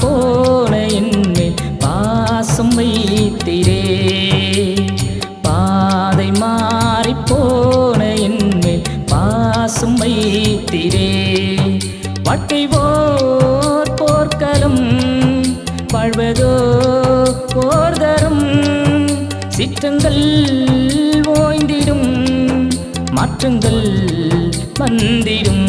போன என்மேல் பாசம் வைத்திரே பாதை மாறி போன என்மேல் பாசம் வைத்திரே வாழ்க்கை ஓர் போர்க்களம் வாழ்வதோ போர்தரும் சிற்றங்கள் ஓய்ந்திடும் மாற்றங்கள் வந்திடும்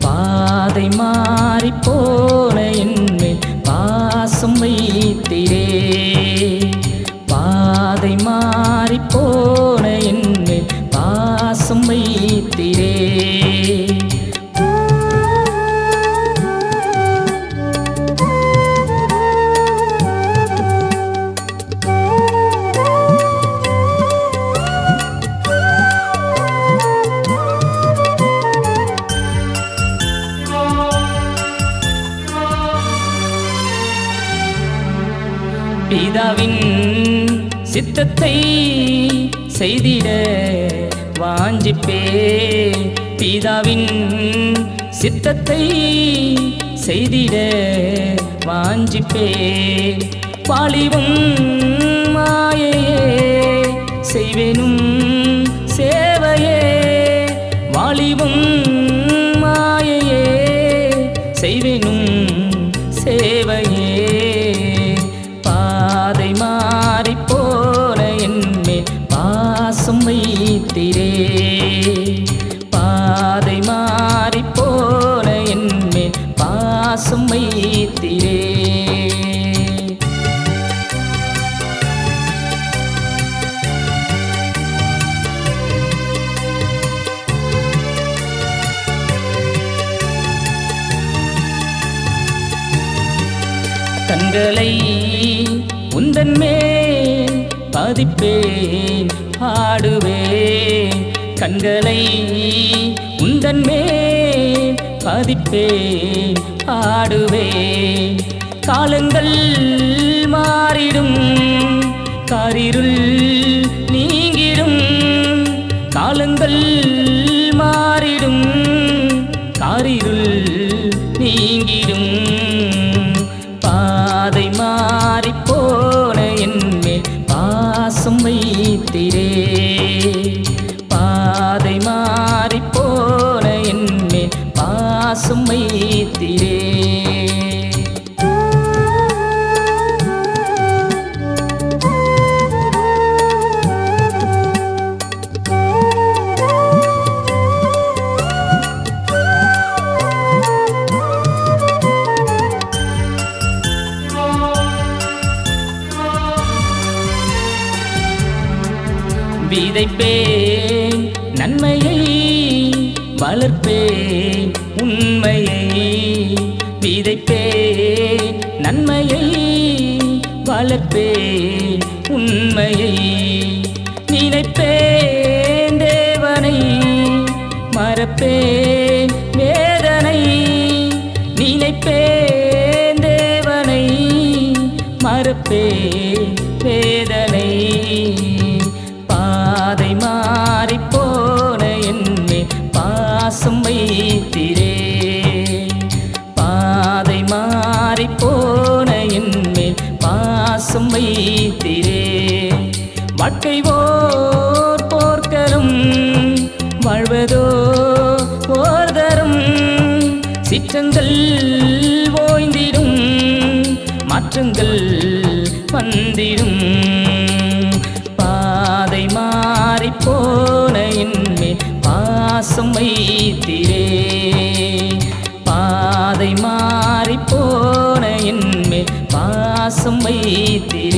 பாதை மாறி போன என்மேல் பாசம் வைத்திரே பாதை மாறி போன என்மேல் பாசம் வைத்திரே பிதாவின் சித்தத்தை செய்திட வாஞ்சிப்பே பிதாவின் சித்தத்தை செய்திட வாஞ்சிப்பே வாலிபம் மாயையே செய்வேனும் சேவையே வாலிபம் மாயையே செய்வேனும் சேவையே பாதை மாறி போன என்மேல் பாசம் வைத்திரே பாதை மாறி போன என்மேல் பாசம் வைத்திரே கண்களை உந்தன் மேல் பதிப்பேன் பாடுவேன் கண்களை உந்தன் மேல் பதிப்பேன் பாடுவேன் காலங்கள் மாறிடும் காரிருள் நீங்கிடும் காலங்கள் மாறிடும் காரிருள் நீங்கிடும் பாதை மாறி போன என்மேல் பாசம் வைத்திரே பாதை மாறி போன என்மேல் பாசம் வைத்திரே விதைப்பேன் நன்மையை வளர்ப்பேன் உண்மையை விதைப்பேன் நன்மையை வளர்ப்பேன் உண்மையை நினைப்பேன் தேவனை மறப்பேன் வேதனை நினைப்பேன் தேவனை மறப்பேன் வேதனை பாதை மாறி போன என்மேல் பாசம் வைத்திரே பாதை மாறி போன என்மேல் பாசம் வைத்திரே வாழ்க்கை ஓர் போர்க்களம் வாழ்வதோ போர்தரும் சிற்றங்கள் ஓய்ந்திடும் மாற்றங்கள் வந்திடும் பாதை மாறி போன என்மேல் பாசம் வைத்திரே பாதை மாறி போன என்மேல் பாசம் வைத்திரே